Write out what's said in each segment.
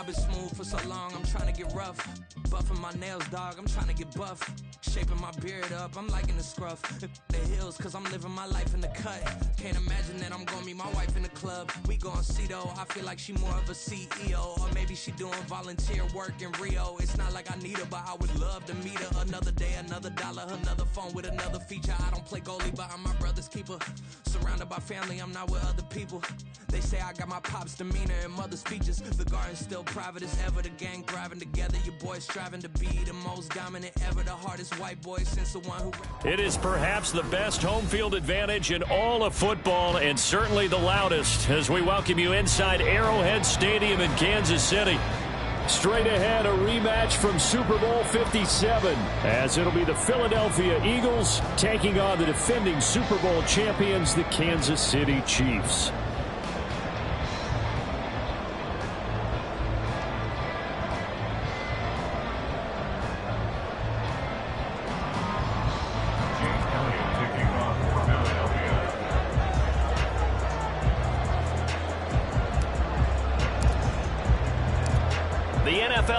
been smooth for so long, I'm trying to get rough. Buffing my nails, dog, I'm trying to get buff. Shaping my beard up, I'm liking the scruff. The hills, cause I'm living my life in the cut. Can't imagine that I'm gonna meet my wife in the club. We gon' see though, I feel like she more of a CEO. Or maybe she doing volunteer work in Rio. It's not like I need her, but I would love to meet her. Another day, another dollar, another phone with another feature. I don't play goalie, but I'm my brother's keeper. Surrounded by family, I'm not with other people. They say I got my pop's demeanor and mother's features. The garden's still private as ever. The gang thriving together. Your boys striving to be the most dominant ever. The hardest white boy since the one who... It is perhaps the best home field advantage in all of football, and certainly the loudest, as we welcome you inside Arrowhead Stadium in Kansas City. Straight ahead, a rematch from Super Bowl 57, as it'll be the Philadelphia Eagles taking on the defending Super Bowl champions, the Kansas City Chiefs.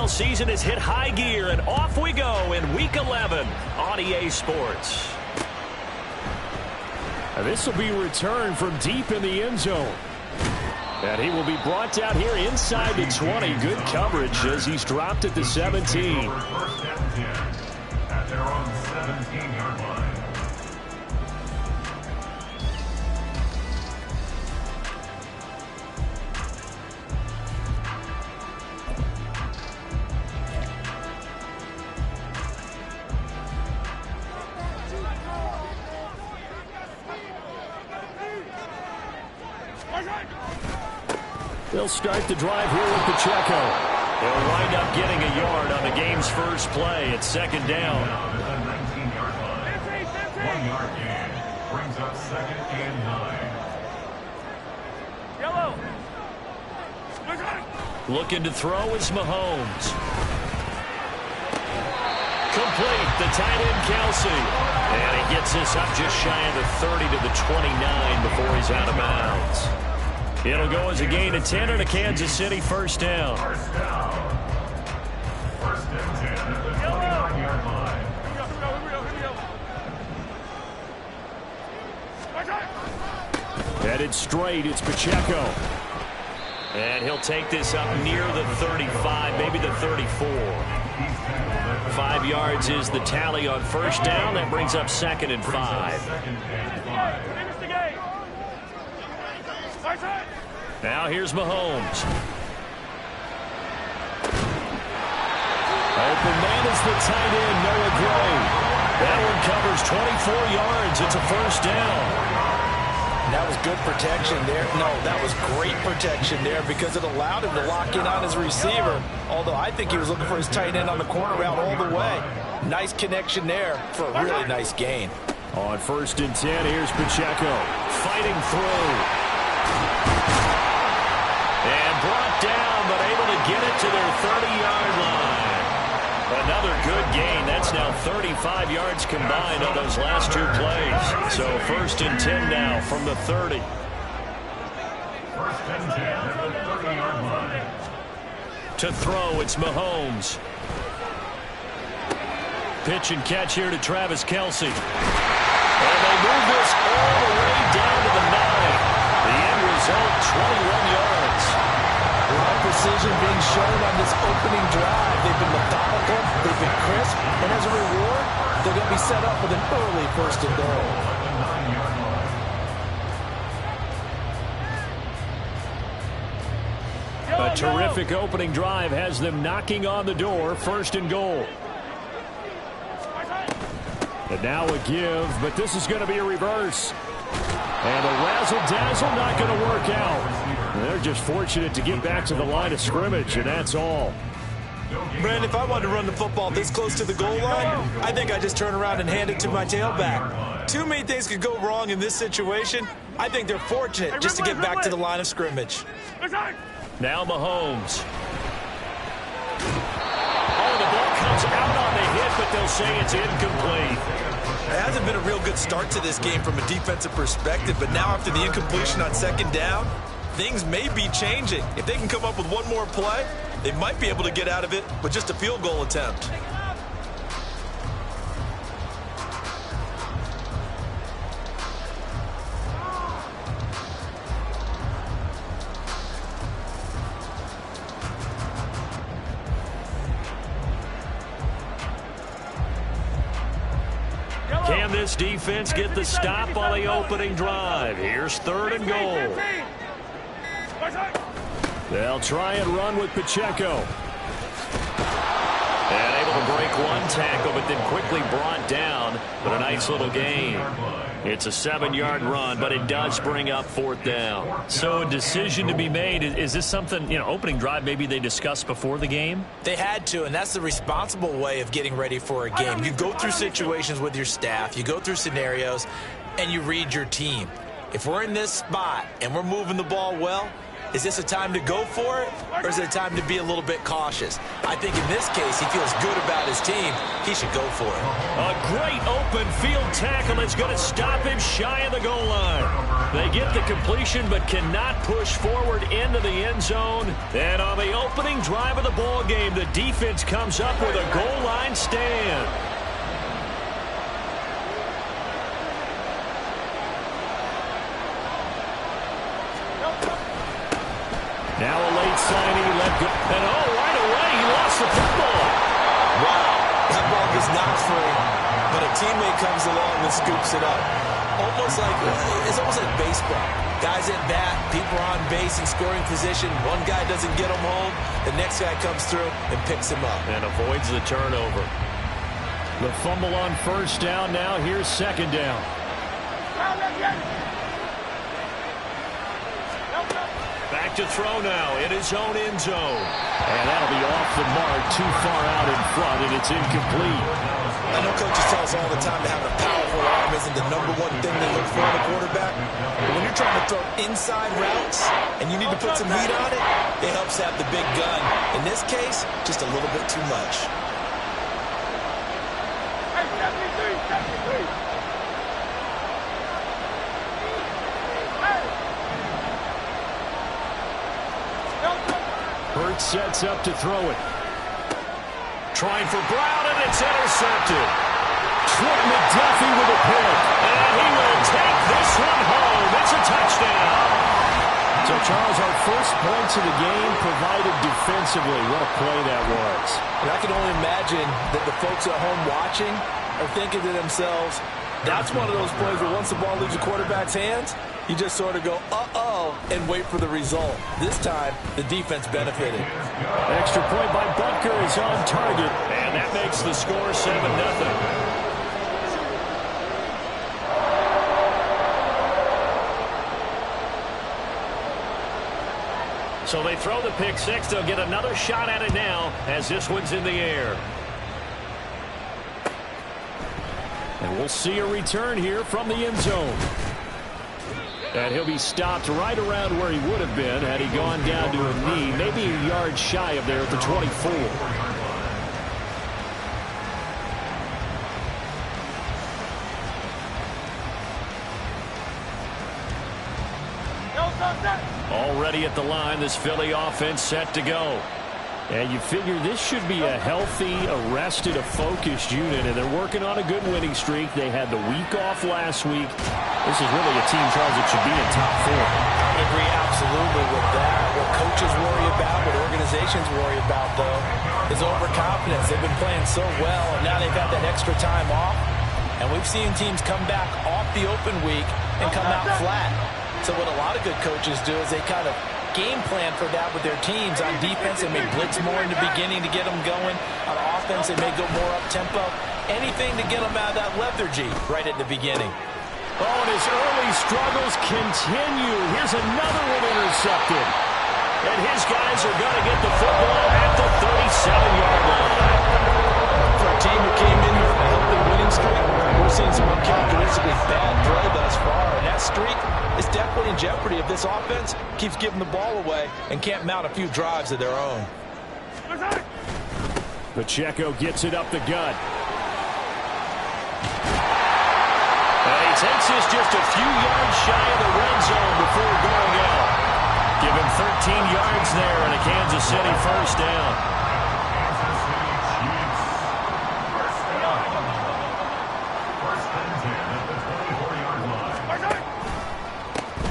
Season has hit high gear, and off we go in Week 11 on EA Sports. This will be returned from deep in the end zone. And he will be brought down here inside the 20. Good coverage as he's dropped at the 17. At their own 17-yard line. They'll start the drive here with Pacheco. He'll wind up getting a yard on the game's first play. It's second down. 19-yard line. 1-yard gain. Brings up second and 9. Yellow. Looking to throw is Mahomes. Complete. The tight end, Kelsey. And he gets this up just shy of the 30 to the 29 before he's out of bounds. It'll go as a gain of 10 and a Kansas City first down. First down. First and 10 at the 29-yard line. Headed straight, it's Pacheco. And he'll take this up near the 35, maybe the 34. 5 yards is the tally on first down. That brings up second and 5. Now here's Mahomes. Open man is the tight end, Noah Gray. That one covers 24 yards. It's a first down. That was good protection there. No, that was great protection there because it allowed him to lock in on his receiver. Although I think he was looking for his tight end on the corner route all the way. Nice connection there for a really nice gain. On first and 10, here's Pacheco. Fighting through. And brought down, but able to get it to their 30-yard line. Another good gain. That's now 35 yards combined on those last two plays. So first and 10 now from the 30. First and 10 at the 30-yard line. To throw, it's Mahomes. Pitch and catch here to Travis Kelsey. And they move this all the way down to the 9. The end result, 21 yards. A lot of precision being shown on this opening drive. They've been methodical, they've been crisp, and as a reward, they're going to be set up with an early first and goal. A terrific opening drive has them knocking on the door, first and goal. And now a give, but this is going to be a reverse. And a razzle-dazzle not going to work out. They're just fortunate to get back to the line of scrimmage, and that's all. Brandon, if I wanted to run the football this close to the goal line, I think I'd just turn around and hand it to my tailback. Too many things could go wrong in this situation. I think they're fortunate just to get back to the line of scrimmage. Now Mahomes. Oh, the ball comes out on the hit, but they'll say it's incomplete. It hasn't been a real good start to this game from a defensive perspective, but now after the incompletion on second down, things may be changing. If they can come up with one more play, They might be able to get out of it with just a field goal attempt. Can this defense get the stop on the opening drive? Here's 3rd and goal. They'll try and run with Pacheco. And able to break one tackle, but then quickly brought down. But a nice little gain. It's a 7-yard run, but it does bring up 4th down. So a decision to be made. Is this something, opening drive maybe they discussed before the game? They had to, and that's the responsible way of getting ready for a game. You go through situations with your staff, you go through scenarios, and you read your team. If we're in this spot and we're moving the ball well, is this a time to go for it, or is it a time to be a little bit cautious? I think in this case, he feels good about his team. He should go for it. A great open field tackle is going to stop him shy of the goal line. They get the completion but cannot push forward into the end zone. And on the opening drive of the ball game, the defense comes up with a goal line stand. Now a late signing, let go. And right away, he lost the football. Wow, that ball was not free, but a teammate comes along and scoops it up. It's almost like baseball. Guys at bat, people are on base in scoring position. One guy doesn't get him home, the next guy comes through and picks him up. And avoids the turnover. The fumble on 1st down. Now here's 2nd down. Back to throw now in his own end zone. And that'll be off the mark, too far out in front, and it's incomplete. I know coaches tell us all the time that having a powerful arm isn't the #1 thing they look for in a quarterback. But when you're trying to throw inside routes and you need to put some heat on it, it helps have the big gun. In this case, just a little bit too much. Hurts sets up to throw it. Trying for Brown, and it's intercepted. Trent McDuffie with a pick. And he will take this one home. It's a touchdown. So, Charles, our first points of the game provided defensively. What a play that was. And I can only imagine that the folks at home watching are thinking to themselves, that's one of those plays where once the ball leaves the quarterback's hands, you just sort of go, uh-oh, and wait for the result. This time, the defense benefited. Extra point by Butker is on target, and that makes the score 7-0. So they throw the pick six. They'll get another shot at it now as this one's in the air. And we'll see a return here from the end zone. And he'll be stopped right around where he would have been had he gone down to a knee, maybe a yard shy of there at the 24. Already at the line, this Philly offense set to go. And you figure this should be a healthy, arrested, a focused unit, and they're working on a good winning streak. They had the week off last week. This is really a team, Charles, that should be in top 4. I agree absolutely with that. What coaches worry about, what organizations worry about, though, is overconfidence. They've been playing so well, and now they've got that extra time off. And we've seen teams come back off the open week and come out flat. So what a lot of good coaches do is they kind of game plan for that with their teams. On defense, they may blitz more in the beginning to get them going. On offense, they may go more up-tempo. Anything to get them out of that lethargy right at the beginning. Oh, and his early struggles continue. Here's another one intercepted. And his guys are going to get the football at the 37-yard line. For a team who came in here with a healthy winning streak, we're seeing some uncharacteristically bad play thus far. And that streak is definitely in jeopardy if this offense keeps giving the ball away and can't mount a few drives of their own. Pacheco gets it up the gut. And he takes this just a few yards shy of the red zone before going out. Give him 13 yards there and a Kansas City first down.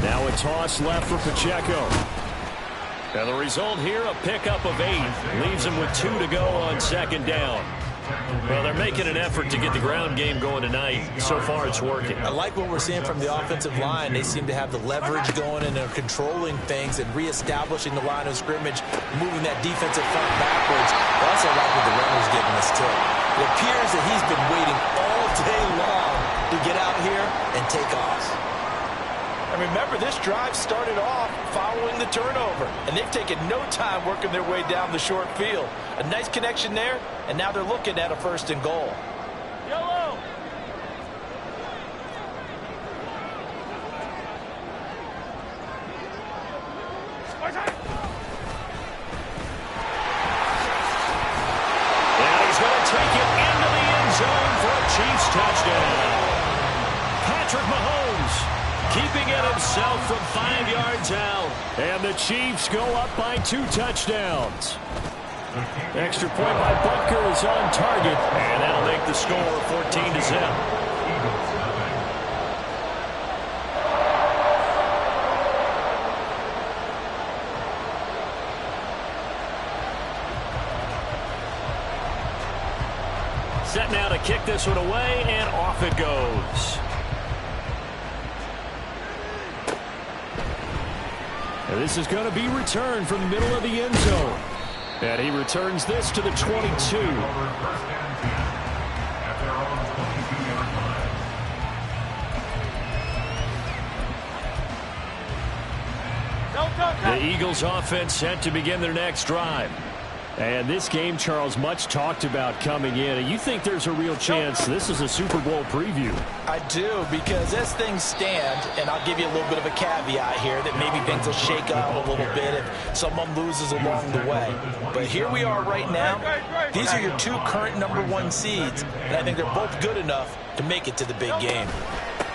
Now a toss left for Pacheco. And the result here, a pickup of 8. Leaves him with 2 to go on second down. Well, they're making an effort to get the ground game going tonight. So far, it's working. I like what we're seeing from the offensive line. They seem to have the leverage going, and they're controlling things and reestablishing the line of scrimmage, moving that defensive front backwards. I also like what the runner's giving us, too. It appears that he's been waiting all day long to get out here and take off. And remember, this drive started off following the turnover, and they've taken no time working their way down the short field. A nice connection there, and now they're looking at a 1st and goal. Yellow. And he's going to take it into the end zone for a Chiefs touchdown. Patrick Mahomes keeping it himself from 5 yards out. And the Chiefs go up by 2 touchdowns. Extra point by Butker is on target. And that'll make the score 14-0. Set now to kick this one away, and off it goes. And this is going to be returned from the middle of the end zone. And he returns this to the 22. The Eagles offense set to begin their next drive. And this game, Charles, much talked about coming in. And you think there's a real chance this is a Super Bowl preview? I do, because as things stand, and I'll give you a little bit of a caveat here, that maybe things will shake out a little bit if someone loses along the way. But here we are right now. These are your 2 current #1 seeds, and I think they're both good enough to make it to the big game.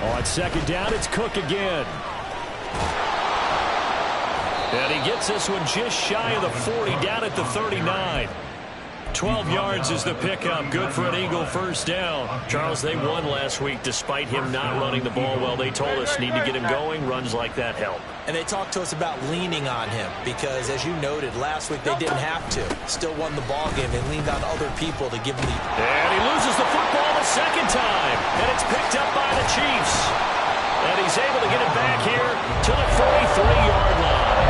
On second down, it's Cook again. And he gets this one just shy of the 40, down at the 39. 12 yards is the pickup. Good for an Eagle first down. Charles, they won last week despite him not running the ball well. They told us need to get him going. Runs like that help. And they talked to us about leaning on him because, as you noted, last week they didn't have to. Still won the ball game. They leaned on other people to give him the... And he loses the football the second time. And it's picked up by the Chiefs. And he's able to get it back here to the 43-yard line.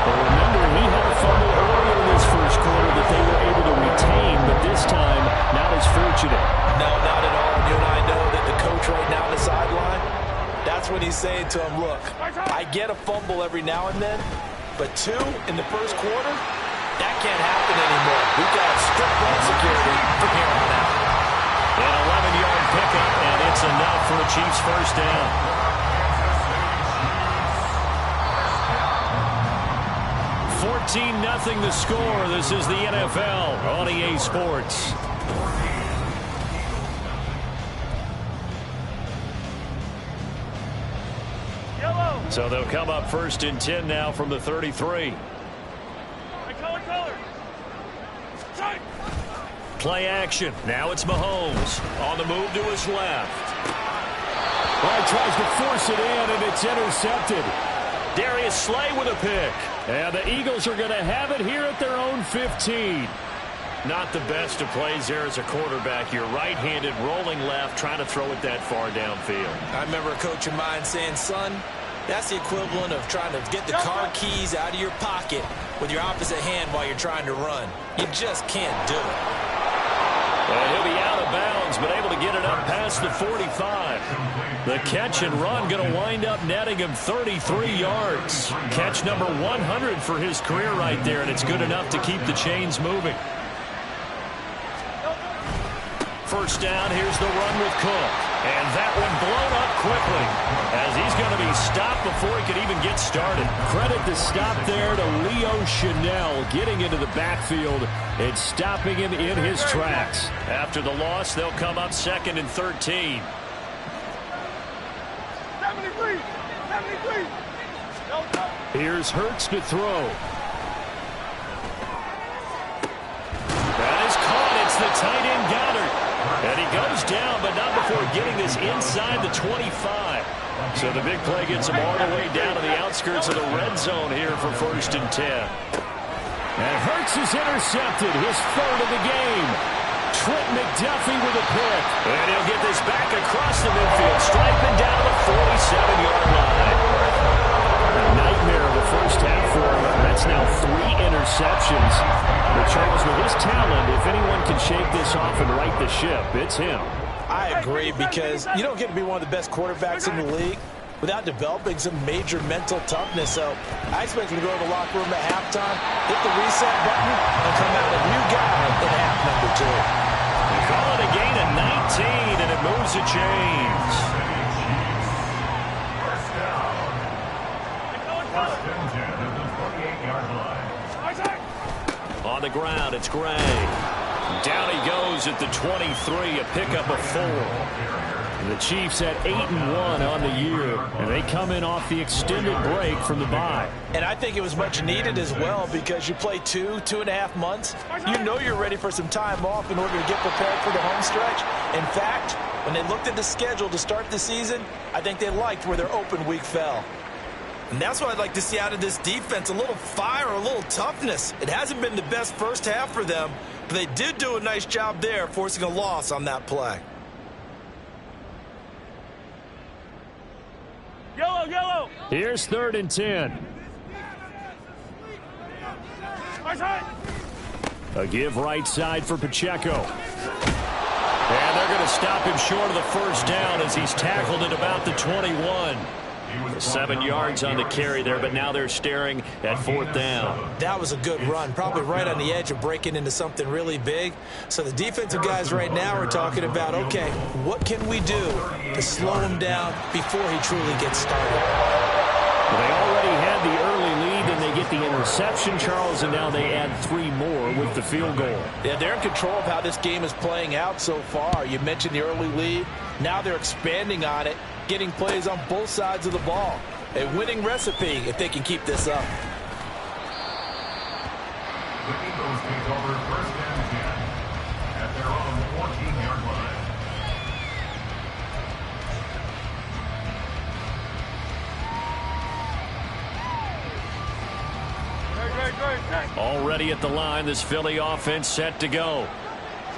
Well, remember, he had a fumble earlier in this first quarter that they were able to retain, but this time, not as fortunate. No, not at all. You and I know that the coach right now on the sideline, that's what he's saying to him. Look, I get a fumble every now and then, but 2 in the first quarter, that can't happen anymore. We've got strict ball security from here on out. An 11-yard pickup, and it's enough for a Chiefs first down. 14-0 the score. This is the NFL on EA Sports. Yellow. So they'll come up 1st and 10 now from the 33. Color. Play action. Now it's Mahomes on the move to his left. Well, he tries to force it in, and it's intercepted. Darius Slay with a pick. And the Eagles are going to have it here at their own 15. Not the best of plays there as a quarterback. You're right-handed, rolling left, trying to throw it that far downfield. I remember a coach of mine saying, son, that's the equivalent of trying to get the car keys out of your pocket with your opposite hand while you're trying to run. You just can't do it. And he'll be out of bounds, but able to get it up past the 45. The catch and run going to wind up netting him 33 yards. Catch number 100 for his career right there, and it's good enough to keep the chains moving. First down, here's the run with Cook. And that one blown up quickly as he's going to be stopped before he could even get started. Credit the stop there to Leo Chanel getting into the backfield and stopping him in his tracks. After the loss, they'll come up 2nd and 13. 73. Here's Hurts to throw. That is caught. It's the tight end Goddard. And he goes down, but not before getting this inside the 25. So the big play gets him all the way down to the outskirts of the red zone here for 1st and 10. And Hurts is intercepted, his 3rd of the game. Trent McDuffie with a pick. And he'll get this back across the midfield, striping down to the 47-yard line. A nightmare of the first half for him. That's now 3 interceptions. But Charles, with his talent, if anyone can shake this off and right the ship, it's him. I agree, because you don't get to be one of the best quarterbacks in the league without developing some major mental toughness. So I expect him to go to the locker room at halftime, hit the reset button, and come out a new guy in half number 2. They call it a gain of 19, and it moves the chains. On the ground, it's Gray. Down he goes at the 23, a pickup of 4. The Chiefs at 8-1 on the year, and they come in off the extended break from the bye. And I think it was much needed as well, because you play 2.5 months. You know you're ready for some time off in order to get prepared for the home stretch. In fact, when they looked at the schedule to start the season, I think they liked where their open week fell. And that's what I'd like to see out of this defense, a little fire, a little toughness. It hasn't been the best first half for them, but they did do a nice job there, forcing a loss on that play. Yellow, yellow. Here's 3rd and 10. A give right side for Pacheco. And they're going to stop him short of the first down as he's tackled at about the 21. 7 yards on the carry there, but now they're staring at 4th down. That was a good run, probably right on the edge of breaking into something really big. So the defensive guys right now are talking about, okay, what can we do to slow him down before he truly gets started? Well, they already had the early lead, and they get the interception, Charles, and now they add 3 more with the field goal. Yeah, they're in control of how this game is playing out so far. You mentioned the early lead. Now they're expanding on it, getting plays on both sides of the ball. A winning recipe if they can keep this up. The Eagles take over 1st and 10 at their own 14-yard line. Already at the line, this Philly offense set to go.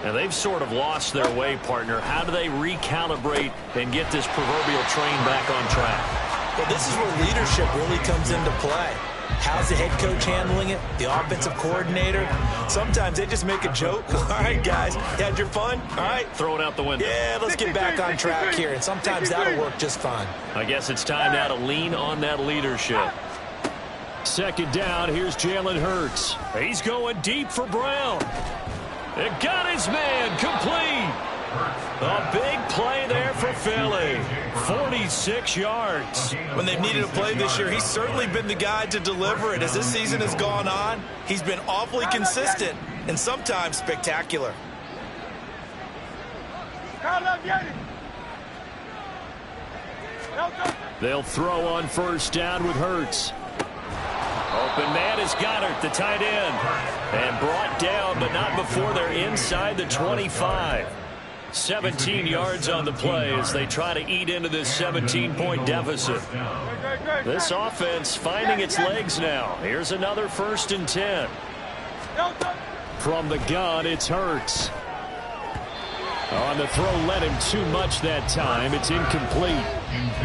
And they've sort of lost their way, partner. How do they recalibrate and get this proverbial train back on track? Well, this is where leadership really comes into play. How's the head coach handling it? The offensive coordinator? Sometimes they just make a joke. All right, guys, you had your fun? All right. Throw it out the window. Yeah, let's get back on track here. And sometimes that'll work just fine. I guess it's time now to lean on that leadership. 2nd down, here's Jalen Hurts. He's going deep for Brown. It got his man complete. A big play there for Philly. 46 yards. When they've needed a play this year, he's certainly been the guy to deliver it. As this season has gone on, he's been awfully consistent and sometimes spectacular. They'll throw on 1st down with Hurts. Open man is Goddard, the tight end. And brought down, but not before they're inside the 25. 17 yards on the play as they try to eat into this 17-point deficit. This offense finding its legs now. Here's another 1st and 10. From the gun, it's Hurts. On the throw, led him too much that time. It's incomplete.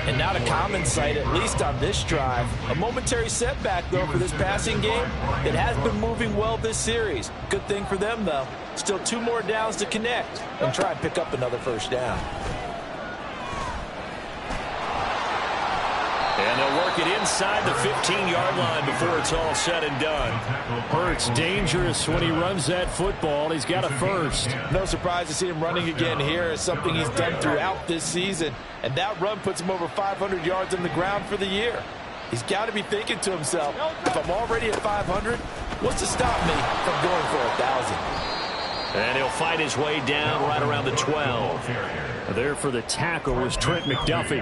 And not a common sight, at least on this drive. A momentary setback, though, for this passing game. It has been moving well this series. Good thing for them, though. Still 2 more downs to connect and try and pick up another 1st down. And they'll work it inside the 15-yard line before it's all said and done. Hurts dangerous when he runs that football. He's got a 1st. No surprise to see him running again here. It's something he's done throughout this season. And that run puts him over 500 yards on the ground for the year. He's got to be thinking to himself, if I'm already at 500, what's to stop me from going for 1,000? And he'll fight his way down right around the 12. There for the tackle was Trent McDuffie.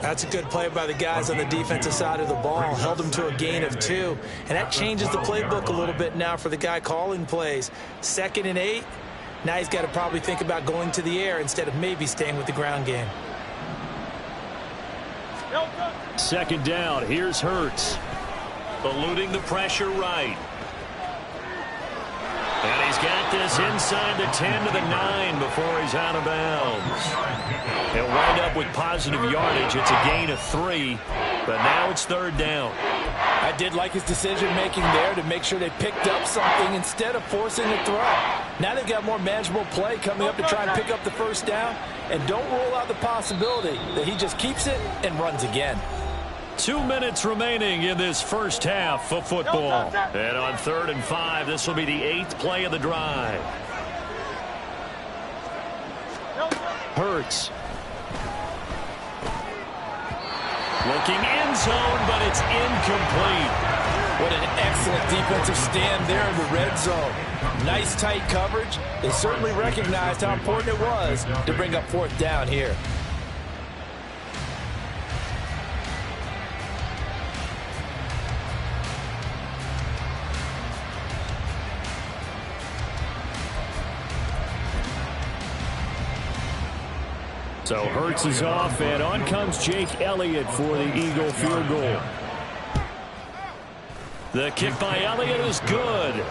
That's a good play by the guys on the defensive side of the ball. Held him to a gain of 2. And that changes the playbook a little bit now for the guy calling plays. 2nd and 8. Now he's got to probably think about going to the air instead of maybe staying with the ground game. 2nd down. Here's Hurts. Eluding the pressure right. And he's got this inside the 10 to the 9 before he's out of bounds. He'll wind up with positive yardage. It's a gain of 3, but now it's 3rd down. I did like his decision-making there to make sure they picked up something instead of forcing the throw. Now they've got more manageable play coming up to try and pick up the 1st down. And don't rule out the possibility that he just keeps it and runs again. 2 minutes remaining in this first half of football. And on 3rd and 5, this will be the 8th play of the drive. Hurts. Looking end zone, but it's incomplete. What an excellent defensive stand there in the red zone. Nice tight coverage. They certainly recognized how important it was to bring up 4th down here. So Hurts is off, and on comes Jake Elliott for the Eagle field goal. The kick by Elliott is good.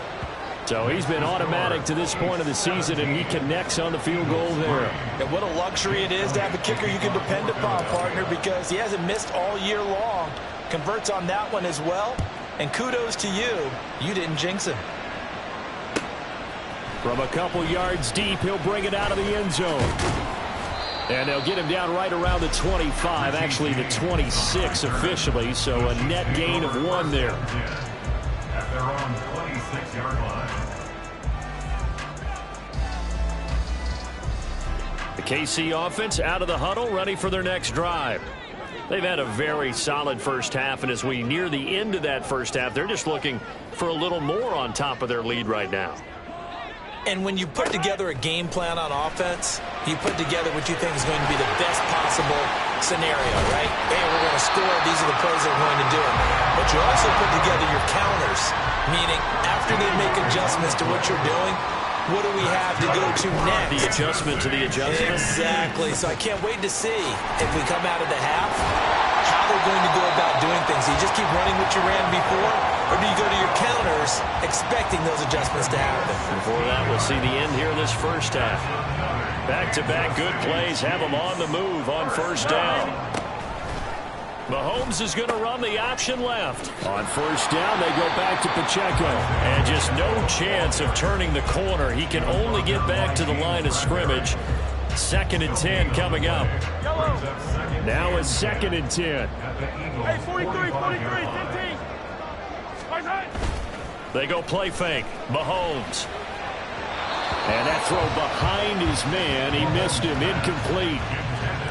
So he's been automatic to this point of the season, and he connects on the field goal there. And what a luxury it is to have a kicker you can depend upon, partner, because he hasn't missed all year long. Converts on that one as well. And kudos to you. You didn't jinx him. From a couple yards deep, he'll bring it out of the end zone. And they'll get him down right around the 25, actually the 26 officially, so a net gain of 1 there. At their own 26-yard line. The KC offense out of the huddle, ready for their next drive. They've had a very solid first half, and as we near the end of that first half, they're just looking for a little more on top of their lead right now. And when you put together a game plan on offense, you put together what you think is going to be the best possible scenario, right? Hey, we're going to score. These are the plays that we're going to do. But you also put together your counters, meaning after they make adjustments to what you're doing, what do we have to go to next? The adjustment to the adjustment. Exactly. So I can't wait to see if we come out of the half, how they're going to go about doing things. Do you just keep running what you ran before, or do you go to your counters expecting those adjustments to happen? Before that, we'll see the end here in this first half. Back-to-back good plays have them on the move on 1st down. Mahomes is going to run the option left. On 1st down, they go back to Pacheco. And just no chance of turning the corner. He can only get back to the line of scrimmage. 2nd and 10 coming up. Now it's 2nd and 10. Hey, 43, 15. They go play fake. Mahomes. And that throw behind his man. He missed him. Incomplete.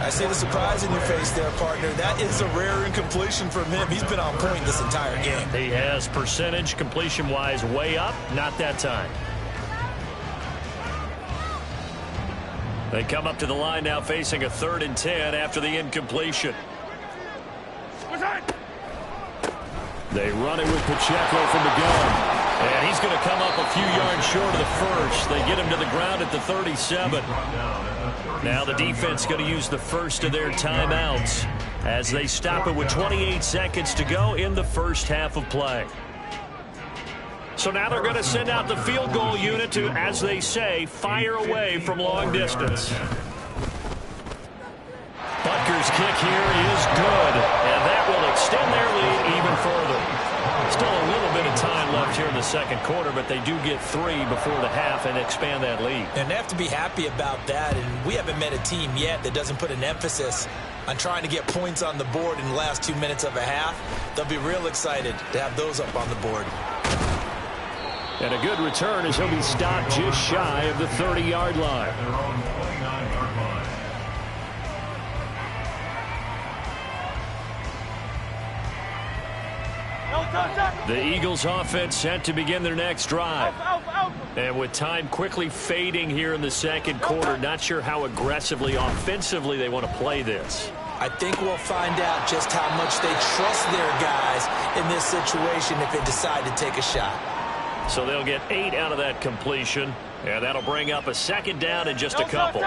I see the surprise in your face there, partner. That is a rare incompletion from him. He's been on point this entire game. He has percentage completion-wise way up. Not that time. They come up to the line now facing a 3rd and 10 after the incompletion. They run it with Pacheco from the gun. And he's going to come up a few yards short of the first. They get him to the ground at the 37. Now the defense going to use the first of their timeouts as they stop it with 28 seconds to go in the first half of play. So now they're going to send out the field goal unit to, as they say, fire away from long distance. Butker's kick here is good, and that will extend their lead even further. Still a little bit of time left here in the second quarter, but they do get 3 before the half and expand that lead. And they have to be happy about that, and we haven't met a team yet that doesn't put an emphasis on trying to get points on the board in the last 2 minutes of a half. They'll be real excited to have those up on the board. And a good return as he'll be stopped just shy of the 30-yard line. Their own 29-yard line. The Eagles offense set to begin their next drive. And with time quickly fading here in the second quarter, not sure how aggressively, offensively they want to play this. I think we'll find out just how much they trust their guys in this situation if they decide to take a shot. So they'll get 8 out of that completion, and that'll bring up a second down in just a couple.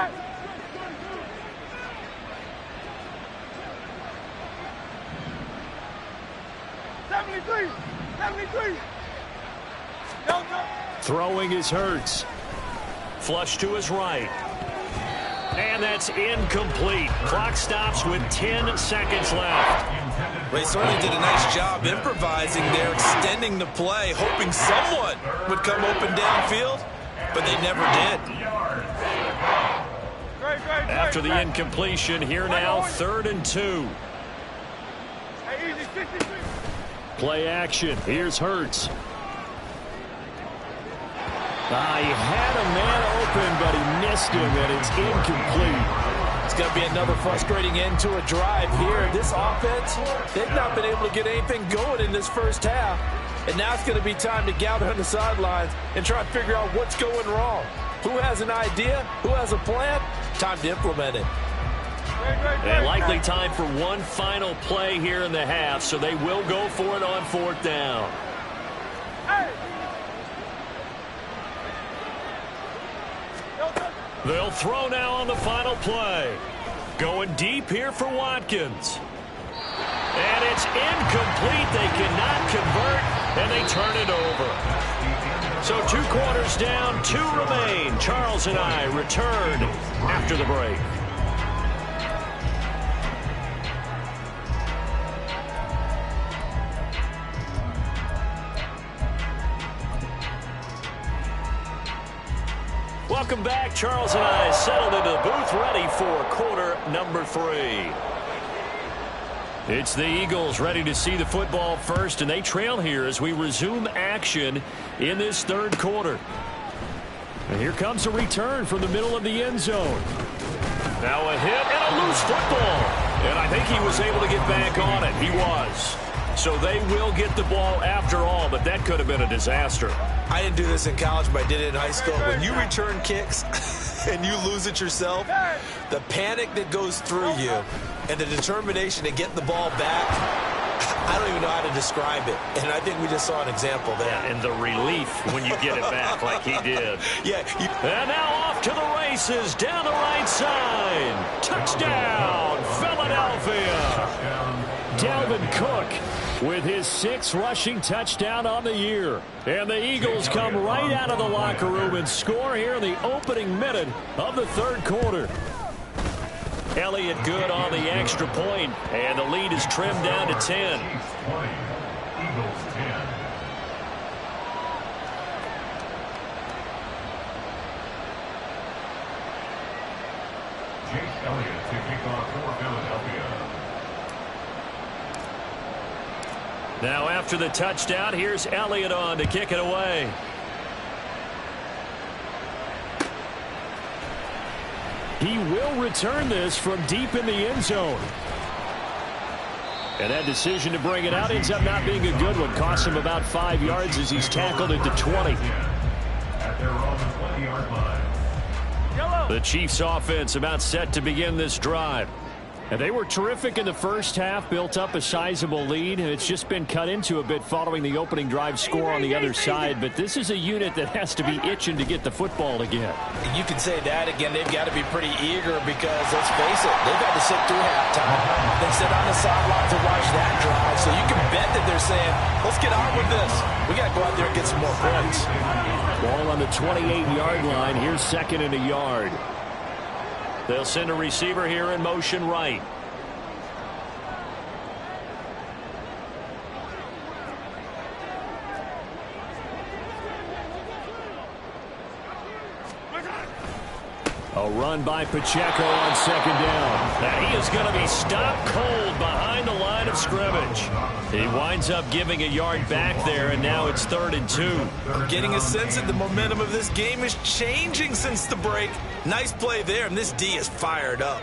Throwing is Hurts. Flush to his right. And that's incomplete. Clock stops with 10 seconds left. They certainly did a nice job improvising there, extending the play, hoping someone would come open downfield, but they never did. After the incompletion, here now, 3rd and 2. Play action. Here's Hurts. He had a man open, but he missed him, and it's incomplete. It's going to be another frustrating end to a drive here. This offense, they've not been able to get anything going in this first half. And now it's going to be time to gather on the sidelines and try to figure out what's going wrong. Who has an idea? Who has a plan? Time to implement it. And likely time for one final play here in the half, so they will go for it on 4th down. They'll throw now on the final play. Going deep here for Watkins. And it's incomplete. They cannot convert, and they turn it over. So 2 quarters down, 2 remain. Charles and I return after the break. Welcome back. Charles and I settled into the booth, ready for quarter number 3. It's the Eagles ready to see the football first, and they trail here as we resume action in this 3rd quarter. And here comes a return from the middle of the end zone. Now a hit and a loose football. And I think he was able to get back on it. He was. So they will get the ball after all, but that could have been a disaster. I didn't do this in college, but I did it in high school. When you return kicks and you lose it yourself, the panic that goes through you and the determination to get the ball back, I don't even know how to describe it. And I think we just saw an example there. Yeah, and the relief when you get it back like he did. Yeah. And now off to the races down the right side. Touchdown, Philadelphia. Dalvin Cook with his 6th rushing touchdown on the year. And the Eagles come right out of the locker room and score here in the opening minute of the 3rd quarter. Elliott good on the extra point, and the lead is trimmed down to 10. Eagles 10. Chase Elliott to kick off for Philadelphia. Now after the touchdown, here's Elliott on to kick it away. He will return this from deep in the end zone. And that decision to bring it out ends up not being a good one. Costs him about 5 yards as he's tackled at the 20. At their own 20-yard line. The Chiefs offense about set to begin this drive. And they were terrific in the first half, built up a sizable lead, and it's just been cut into a bit following the opening drive score on the other side. But this is a unit that has to be itching to get the football again. You can say that again. They've got to be pretty eager because, let's face it, they've had to sit through halftime. They sit on the sidelines and watch that drive. So you can bet that they're saying, let's get on with this. We got to go out there and get some more points. Ball on the 28-yard line. Here's 2nd and a yard. They'll send a receiver here in motion right. A run by Pacheco on 2nd down. Now he is going to be stopped cold behind the line of scrimmage. He winds up giving a yard back there, and now it's 3rd and 2. I'm getting a sense that the momentum of this game is changing since the break. Nice play there, and this D is fired up.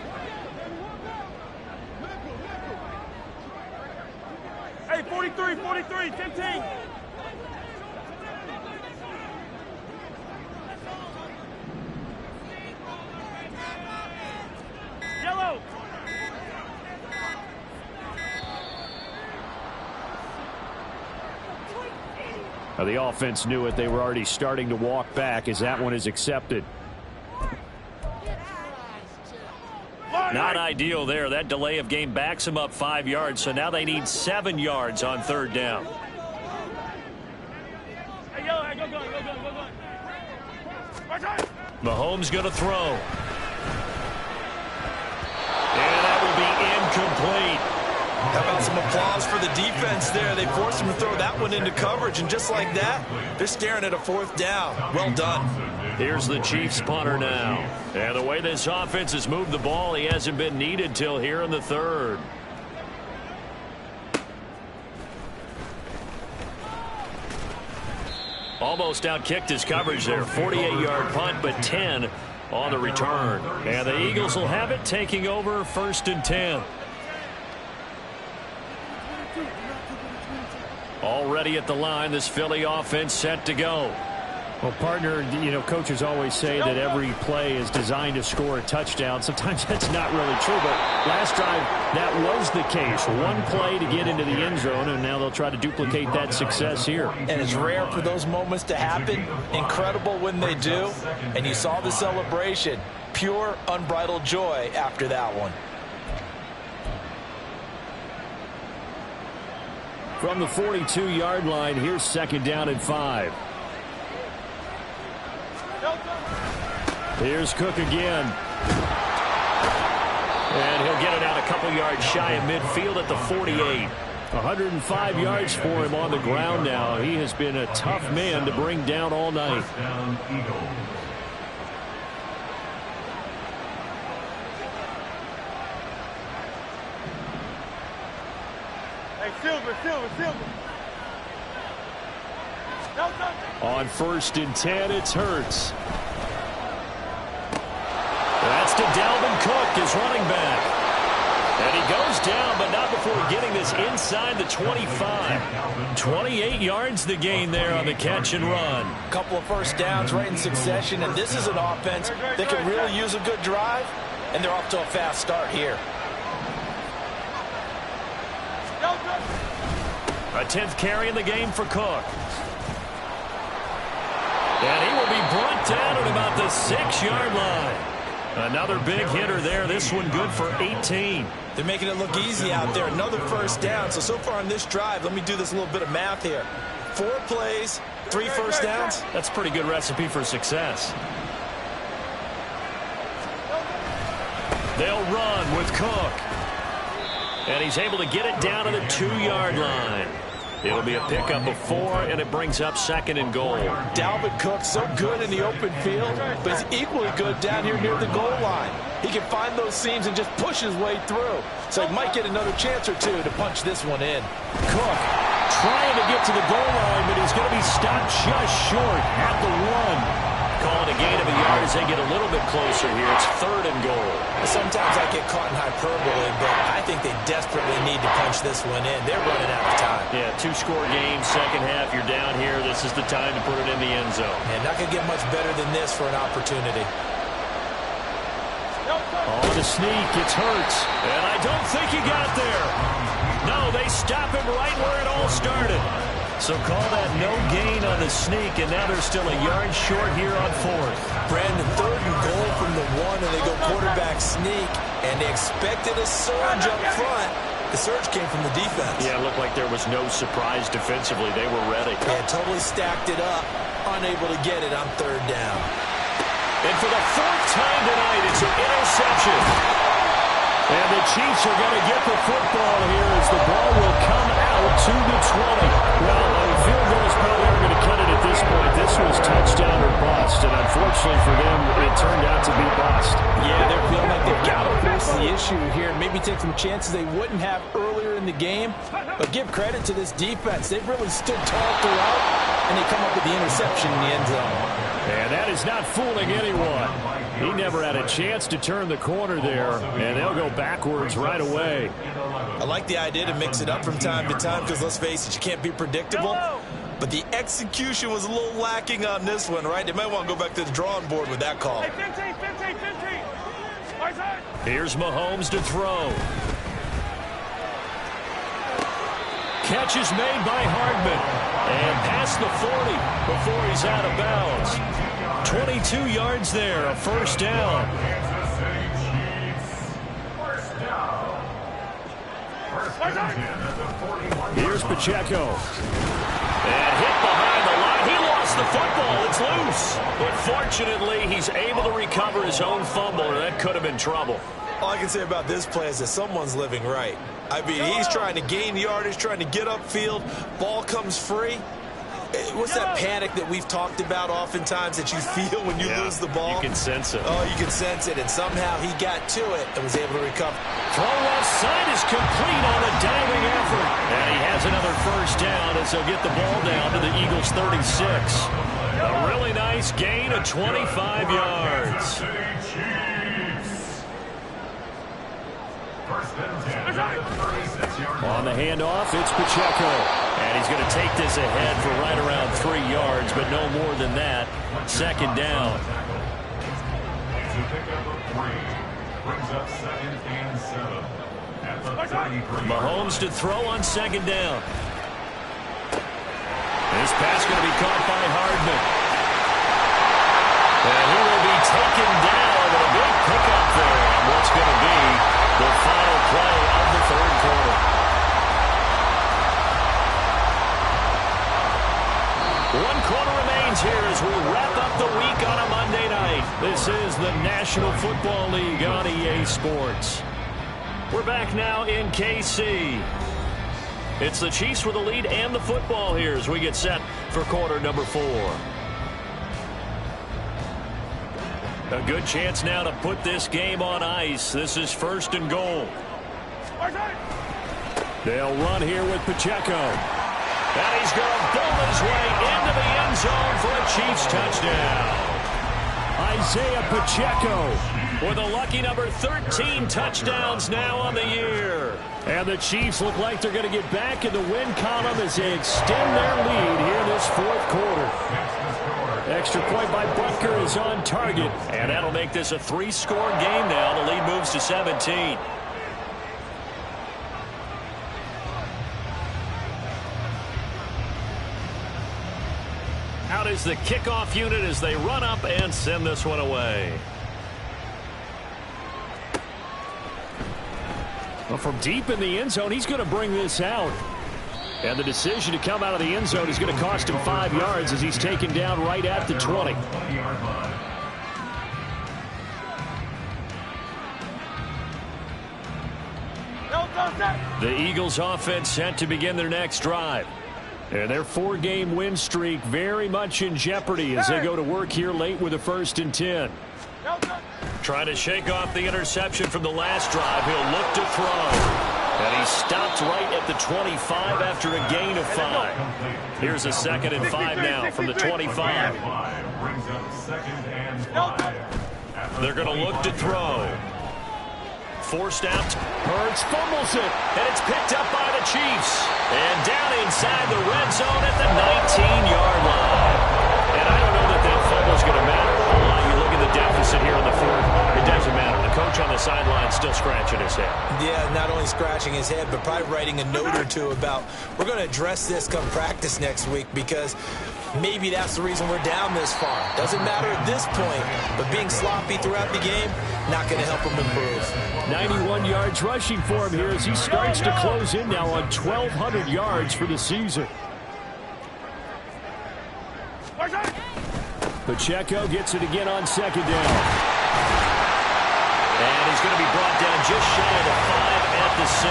Hey, 40 43, 43, 15. Yellow. Now the offense knew it. They were already starting to walk back as that one is accepted. Not ideal there. That delay of game backs them up 5 yards, so now they need 7 yards on third down. Hey, yellow, hey, go. Mahomes going to throw. And that will be incomplete. How about some applause for the defense there? They forced him to throw that one into coverage, and just like that, they're staring at a fourth down. Well done. Here's the Chiefs punter now. And the way this offense has moved the ball, he hasn't been needed till here in the third. Almost outkicked his coverage there. 48-yard punt, but 10 on the return. And the Eagles will have it, taking over 1st and 10. Already at the line, this Philly offense set to go. Well, partner, you know, coaches always say that every play is designed to score a touchdown. Sometimes that's not really true, but last drive, that was the case. One play to get into the end zone, and now they'll try to duplicate that success here. And it's rare for those moments to happen. Incredible when they do. And you saw the celebration. Pure, unbridled joy after that one. From the 42-yard line, here's 2nd down and 5. Here's Cook again. And he'll get it out a couple yards shy of midfield at the 48. 105 yards for him on the ground now. He has been a tough man to bring down all night. Hey, Silver. On 1st and 10, it's Hurts. That's to Dalvin Cook, his running back. And he goes down, but not before getting this inside the 25. 28 yards the gain there on the catch and run. A couple of first downs right in succession, and this is an offense that can really use a good drive, and they're off to a fast start here. A 10th carry in the game for Cook. And he will be brought down at about the 6-yard line. Another big hitter there. This one good for 18. They're making it look easy out there. Another first down. So far on this drive, let me do this little bit of math here. 4 plays, 3 first downs. That's a pretty good recipe for success. They'll run with Cook. And he's able to get it down to the 2-yard line. It'll be a pickup of 4, and it brings up 2nd and goal. Dalvin Cook, so good in the open field, but he's equally good down here near the goal line. He can find those seams and just push his way through. So he might get another chance or two to punch this one in. Cook trying to get to the goal line, but he's going to be stopped just short at the 1. Calling a gain of a yard as they get a little bit closer here. It's 3rd and goal. Sometimes I get caught in hyperbole, but I think they desperately need to punch this one in. They're running out of time. Yeah, 2-score game, second half. You're down here. This is the time to put it in the end zone. And not going to get much better than this for an opportunity. On the sneak, it's Hurts. And I don't think he got there. No, they stop him right where it all started. So call that no gain on the sneak, and now they're still a yard short here on 4th. Brandon, 3rd and goal from the 1, and they go quarterback sneak, and they expected a surge up front. The surge came from the defense. Yeah, it looked like there was no surprise defensively. They were ready. Yeah, totally stacked it up, unable to get it on 3rd down. And for the 4th time tonight, it's an interception. And the Chiefs are going to get the football here as the ball will come out to the 20. Well, a field goal is probably never going to cut it at this point. This was touchdown or bust, and unfortunately for them, it turned out to be bust. Yeah, they're feeling like they've got to force the issue here. Maybe take some chances they wouldn't have earlier in the game. But give credit to this defense. They've really stood tall throughout, and they come up with the interception in the end zone. And that is not fooling anyone. He never had a chance to turn the corner there, and they'll go backwards right away. I like the idea to mix it up from time to time because, let's face it, you can't be predictable. But the execution was a little lacking on this one, right? They might want to go back to the drawing board with that call. Hey, 15, 15, 15. Right side. Here's Mahomes to throw. Catch is made by Hardman. And past the 40 before he's out of bounds. 22 yards there, a first down. Here's Pacheco. And hit behind the line. He lost the football. It's loose. But fortunately, he's able to recover his own fumble, or that could have been trouble. All I can say about this play is that someone's living right. I mean, he's trying to gain yardage, trying to get upfield. Ball comes free. What's that panic that we've talked about oftentimes that you feel when you lose the ball? You can sense it. Oh, you can sense it. And somehow he got to it and was able to recover. Throw left side is complete on a diving effort. And he has another first down as he'll get the ball down to the Eagles' 36. A really nice gain of 25 yards. On the handoff, it's Pacheco. And he's going to take this ahead for right around 3 yards, but no more than that. Second down. Mahomes to throw on second down. This pass going to be caught by Hardman. And he will be taken down with a big pickup there on what's going to be the final play of the third quarter. One quarter remains here as we wrap up the week on a Monday night. This is the National Football League on EA Sports. We're back now in KC. It's the Chiefs with the lead and the football here as we get set for quarter number 4. A good chance now to put this game on ice. This is first and goal. They'll run here with Pacheco. And he's going to bowl his way into the end zone for a Chiefs touchdown. Isaiah Pacheco with a lucky number 13 touchdowns now on the year. And the Chiefs look like they're going to get back in the win column as they extend their lead here in this fourth quarter. Extra point by Butker is on target, and that'll make this a 3-score game now. The lead moves to 17. Out is the kickoff unit as they run up and send this one away. Well, from deep in the end zone, he's going to bring this out. And the decision to come out of the end zone is going to cost him 5 yards as he's taken down right at the 20. The Eagles offense set to begin their next drive. And their 4-game win streak very much in jeopardy as they go to work here late with a 1st and 10. Trying to shake off the interception from the last drive. He'll look to throw. And he stopped right at the 25 after a gain of 5. Here's a 2nd and 5 now from the 25. They're going to look to throw. Forced out. Hurts fumbles it. And it's picked up by the Chiefs. And down inside the red zone at the 19-yard line. And I don't know that that fumble's going to matter a whole lot. You look at the deficit here in the fourth. It doesn't matter. The coach on the sideline still scratching his head. Yeah, not only scratching his head, but probably writing a note or two about we're going to address this come practice next week because maybe that's the reason we're down this far. Doesn't matter at this point, but being sloppy throughout the game, not going to help him improve. 91 yards rushing for him here as he starts to close in now on 1,200 yards for the season. Pacheco gets it again on second down. And he's going to be brought down just shy of the 5 at the 6.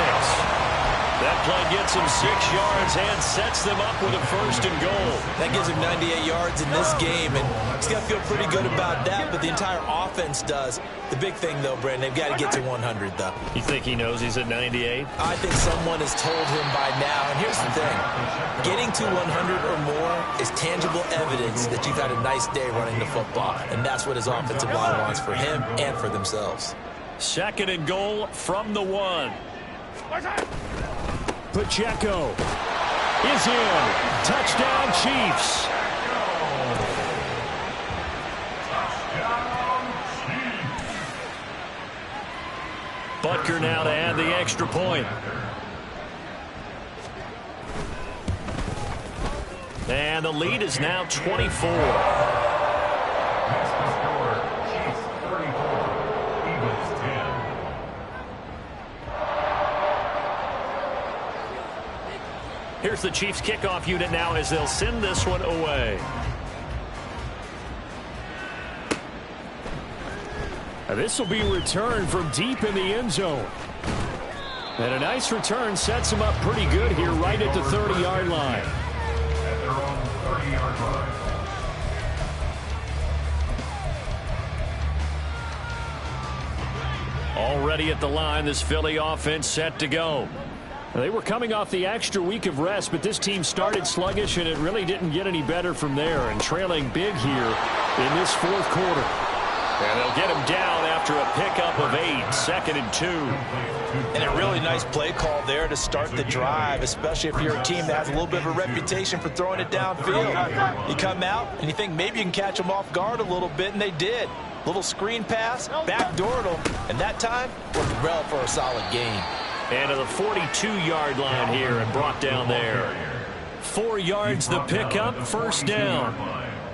That play gets him 6 yards and sets them up with a 1st and goal. That gives him 98 yards in this game, and he's got to feel pretty good about that, but the entire offense does. The big thing, though, Brandon, they've got to get to 100, though. You think he knows he's at 98? I think someone has told him by now, and here's the thing. Getting to 100 or more is tangible evidence that you've had a nice day running the football, and that's what his offensive line wants for him and for themselves. 2nd and goal from the 1. Pacheco is in. Touchdown, Chiefs. Butker now to add the extra point. And the lead is now 24. That's the score. Chiefs 34, Eagles 10. Here's the Chiefs kickoff unit now as they'll send this one away. This will be returned from deep in the end zone. And a nice return sets him up pretty good here right at the 30-yard line. At their own 30-yard line. Already at the line, this Philly offense set to go. They were coming off the extra week of rest, but this team started sluggish, and it really didn't get any better from there, and trailing big here in this 4th quarter. And they'll get him down after a pickup of 8, 2nd and 2. And a really nice play call there to start the drive, especially if you're a team that has a little bit of a reputation for throwing it downfield. You come out, and you think maybe you can catch them off guard a little bit, and they did. Little screen pass, backdoored them, and that time worked well for a solid gain. And to the 42-yard line here and brought down there. 4 yards the pickup, 1st down.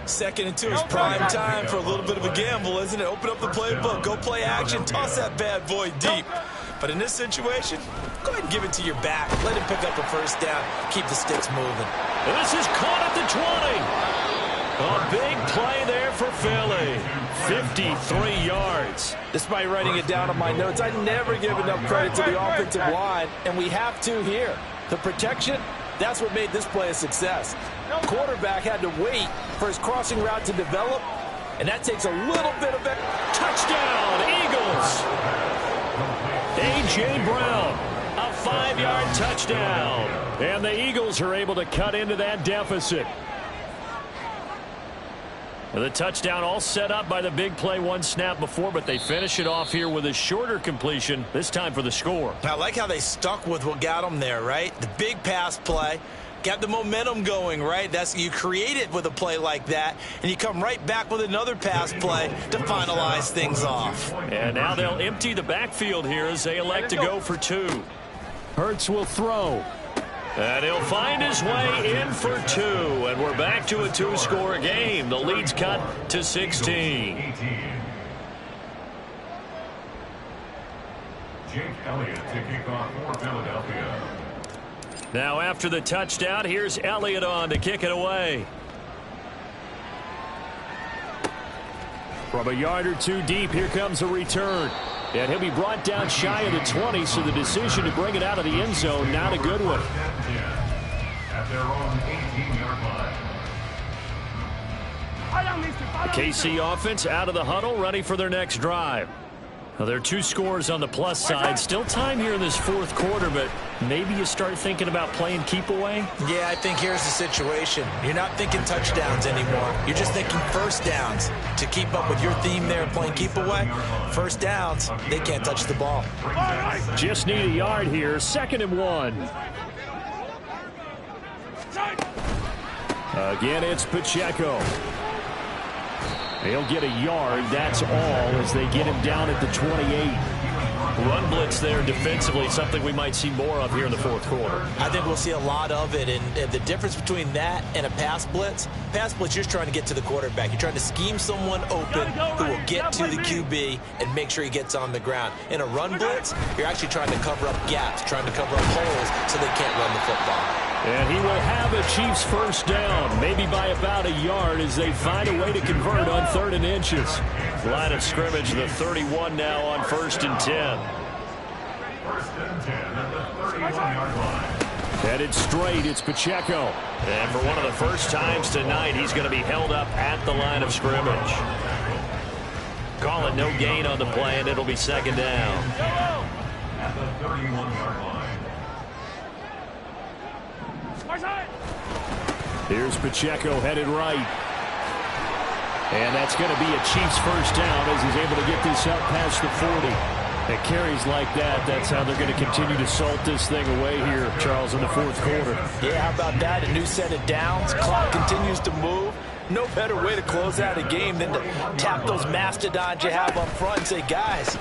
2nd and 2 is prime time for a little bit of a gamble, isn't it? Open up the playbook, go play action, toss that bad boy deep. But in this situation, go ahead and give it to your back. Let him pick up a 1st down, keep the sticks moving. And this is caught at the 20. A big play there for Philly. 53 yards. Despite writing it down on my notes, I never give enough credit to the offensive line, and we have to here. The protection, that's what made this play a success. Quarterback had to wait for his crossing route to develop, and that takes a little bit of it. Touchdown, Eagles. A.J. Brown, a 5-yard touchdown. And the Eagles are able to cut into that deficit. The touchdown all set up by the big play 1 snap before, but they finish it off here with a shorter completion, this time for the score. I like how they stuck with what got them there, right? The big pass play. Got the momentum going, right? You create it with a play like that, and you come right back with another pass play to finalize things off. And now they'll empty the backfield here as they elect to go for 2. Hurts will throw. And he'll find his way in for 2. And we're back to a 2-score game. The lead's cut to 16. Jake Elliott to kick off for Philadelphia. Now after the touchdown, here's Elliott on to kick it away. From a yard or 2 deep, here comes a return. And he'll be brought down shy of the 20, so the decision to bring it out of the end zone, not a good one. At their own 18-yard line. The KC offense out of the huddle, ready for their next drive. Now, there are 2 scores on the plus side. Still time here in this 4th quarter, but maybe you start thinking about playing keep away? Yeah, I think here's the situation. You're not thinking touchdowns anymore. You're just thinking 1st downs. To keep up with your theme there playing keep away, 1st downs, they can't touch the ball. Just need a yard here. 2nd and 1. Again, it's Pacheco. They'll get a yard, that's all, as they get him down at the 28. Run blitz there defensively, something we might see more of here in the 4th quarter. I think we'll see a lot of it, and the difference between that and a pass blitz, you're just trying to get to the quarterback. You're trying to scheme someone open who will get to the QB and make sure he gets on the ground. In a run blitz, you're actually trying to cover up gaps, trying to cover up holes so they can't run the football. And he will have a Chiefs 1st down, maybe by about a yard as they find a way to convert on 3rd and inches. Line of scrimmage, the 31 now on 1st and 10. First and 10 at the 31-yard line. Headed straight, it's Pacheco. And for one of the first times tonight, he's going to be held up at the line of scrimmage. Call it no gain on the play, and it'll be second down. At the 31-yard line. Here's Pacheco headed right. And that's going to be a Chiefs first down as he's able to get this up past the 40. It carries like that. That's how they're going to continue to salt this thing away here, Charles, in the fourth quarter. Yeah, how about that? A new set of downs. Clock continues to move. No better way to close out a game than to tap those mastodons you have up front and say, guys,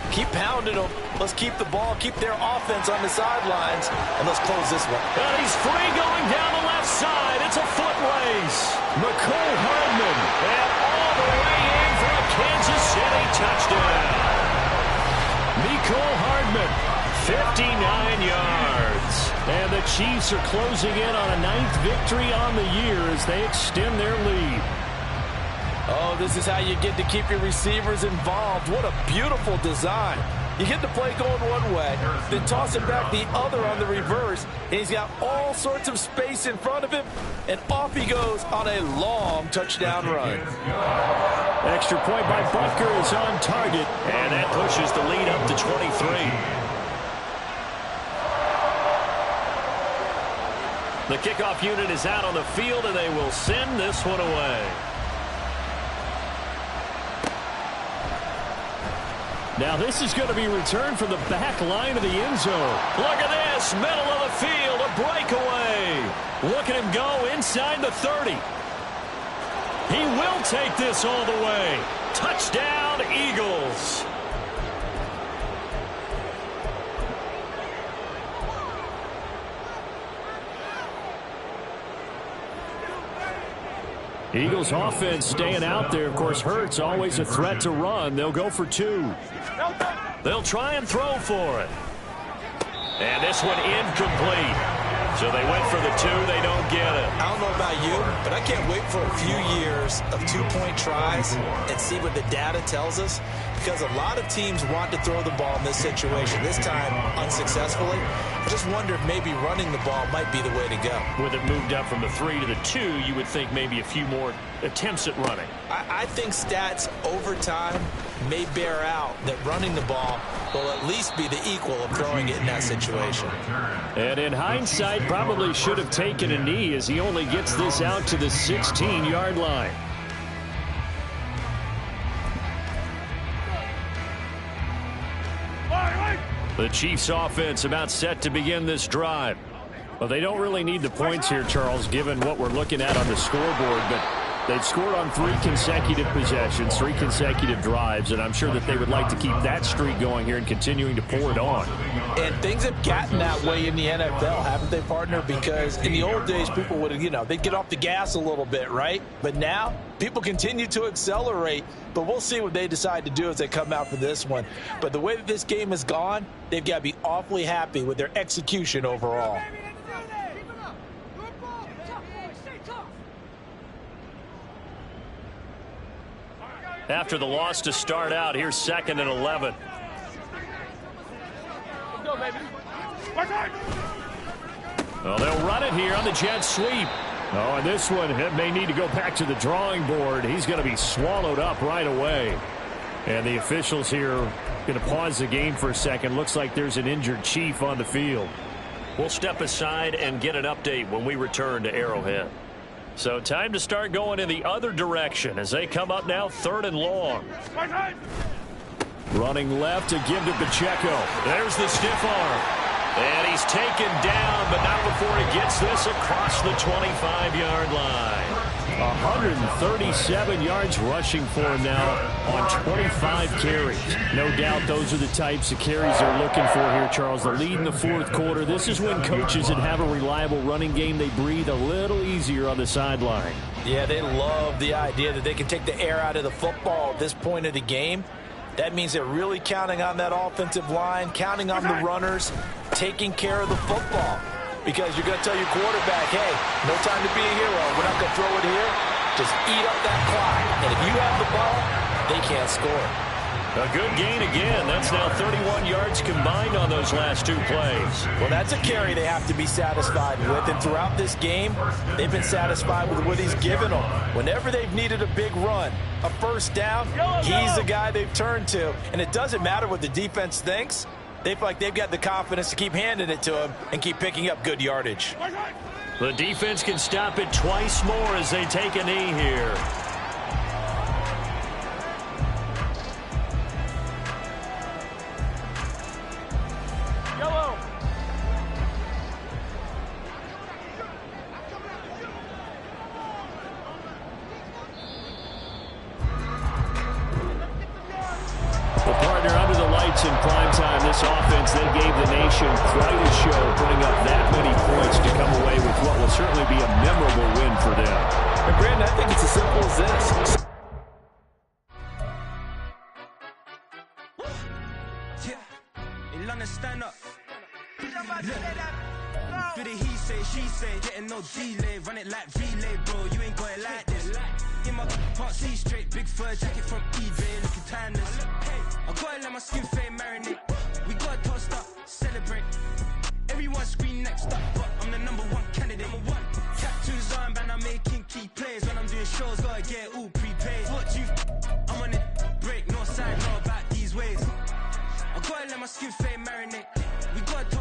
keep pounding them. Let's keep the ball, keep their offense on the sidelines, and let's close this one. And he's free going down the left side. It's a foot race. McCole Hardman. And all the way in for a Kansas City touchdown. McCole Hardman, 59 yards. And the Chiefs are closing in on a 9th victory on the year as they extend their lead. Oh, this is how you get to keep your receivers involved. What a beautiful design. You get the play going one way, then toss it back the other on the reverse, and he's got all sorts of space in front of him, and off he goes on a long touchdown run. Extra point by Butker is on target. And that pushes the lead up to 23. The kickoff unit is out on the field, and they will send this one away. Now this is going to be returned from the back line of the end zone. Look at this, middle of the field, a breakaway. Look at him go inside the 30. He will take this all the way. Touchdown, Eagles. Eagles offense staying out there. Of course, Hurts always a threat to run. They'll go for 2. They'll try and throw for it. And this one incomplete. So they went for the 2. They don't get it. I don't know about you, but I can't wait for a few years of 2-point tries and see what the data tells us. Because a lot of teams want to throw the ball in this situation, this time unsuccessfully. I just wonder if maybe running the ball might be the way to go. With it moved up from the 3 to the 2, you would think maybe a few more attempts at running. I think stats over time may bear out that running the ball will at least be the equal of throwing it in that situation. And in hindsight, probably should have taken a knee as he only gets this out to the 16-yard line. The Chiefs offense about set to begin this drive. Well, they don't really need the points here, Charles, given what we're looking at on the scoreboard, but they've scored on 3 consecutive possessions, 3 consecutive drives, and I'm sure that they would like to keep that streak going here and continuing to pour it on. And things have gotten that way in the NFL, haven't they, partner? Because in the old days, people would, they'd get off the gas a little bit, right? But now, people continue to accelerate, but we'll see what they decide to do as they come out for this one. But the way that this game has gone, they've got to be awfully happy with their execution overall. After the loss to start out, here's 2nd and 11. Well, they'll run it here on the jet sweep. Oh, and this one, it may need to go back to the drawing board. He's going to be swallowed up right away. And the officials here are going to pause the game for a second. Looks like there's an injured Chief on the field. We'll step aside and get an update when we return to Arrowhead. So time to start going in the other direction as they come up now 3rd and long. Running left to give to Pacheco. There's the stiff arm. And he's taken down, but not before he gets this across the 25-yard line. 137 yards rushing for him now on 25 carries. No doubt those are the types of carries they're looking for here, Charles. The lead in the fourth quarter. This is when coaches that have a reliable running game, they breathe a little easier on the sideline. Yeah, they love the idea that they can take the air out of the football at this point of the game. That means they're really counting on that offensive line, counting on the runners, taking care of the football. Because you're going to tell your quarterback, hey, no time to be a hero. We're not going to throw it here. Just eat up that clock. And if you have the ball, they can't score. A good gain again. That's now 31 yards combined on those last 2 plays. Well, that's a carry they have to be satisfied with. And throughout this game, they've been satisfied with what he's given them. Whenever they've needed a big run, a first down, he's the guy they've turned to. And it doesn't matter what the defense thinks. They feel like they've got the confidence to keep handing it to him and keep picking up good yardage. The defense can stop it twice more as they take a knee here. In prime time, this offense, they gave the nation quite a show, putting up that many points to come away with what will certainly be a memorable win for them. And Brandon, I think it's as simple as this. In London, stand up. Do the he say, she say, getting no delay, run it like relay, bro. You ain't got it like this. In my can't see straight, big fur jacket from eBay, looking timeless. I gotta let my skin fade marinate. We gotta toast up, celebrate. Everyone scream next up, but I'm the #1 candidate. Tattoos on, man, I'm making key plays. When I'm doing shows, gotta get all prepaid. What you? I'm on it, break, no side, know about these ways. I gotta let my skin fade marinate. We gotta